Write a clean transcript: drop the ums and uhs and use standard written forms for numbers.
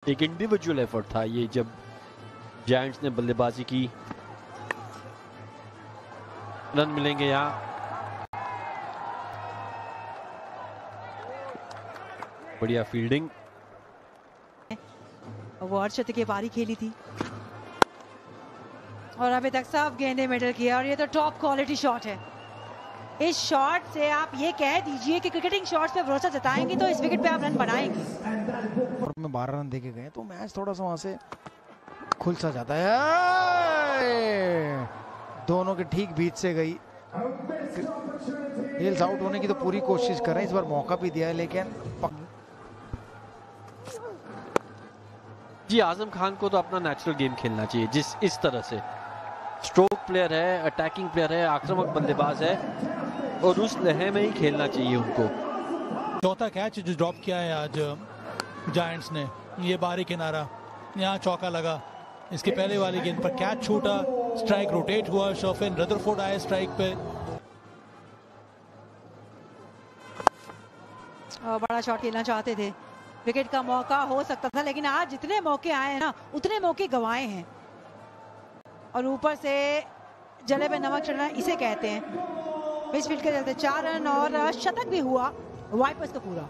एक individual effort था ये जब जायंट्स ने बल्लेबाजी की। रन मिलेंगे यहाँ। बढ़िया फील्डिंग। वो अर्शद की पारी खेली थी और अभी तक सब गेंदे मिडल किया और ये तो टॉप क्वालिटी शॉट है। इस शॉट से आप ये कह दीजिए कि क्रिकेटिंग शॉट्स पे भरोसा जताएंगे तो इस विकेट पे आप रन बनाएंगे। में 12 रन देके गए तो मैच थोड़ा सा वहां से खुल सा जाता है। दोनों के ठीक बीच से गई। हिल्स आउट होने की तो पूरी कोशिश कर रहे हैं, इस बार मौका भी दिया है लेकिन जी आजम खान को तो अपना नेचुरल गेम खेलना चाहिए, जिस इस तरह से स्ट्रोक प्लेयर है, अटैकिंग प्लेयर है, आक्रामक बल्लेबाज है और उस लहर में ही खेलना चाहिए उनको। चौथा कैच जो ड्रॉप किया है आज जायंट्स ने, ये बाहरी किनारा, यहाँ चौका लगा। इसके पहले वाली गेंद पर कैच छूटा, स्ट्राइक रोटेट हुआ, शॉफिन रदरफोर्ड आए स्ट्राइक पे। बड़ा शॉट खेलना चाहते थे, विकेट का मौका हो सकता था लेकिन आज जितने मौके आए हैं ना उतने मौके गंवाए हैं और ऊपर से जले पे नमक चढ़ना इसे कहते हैं। मिसफील्ड के चलते 4 रन और शतक भी हुआ वाइपर्स का पूरा।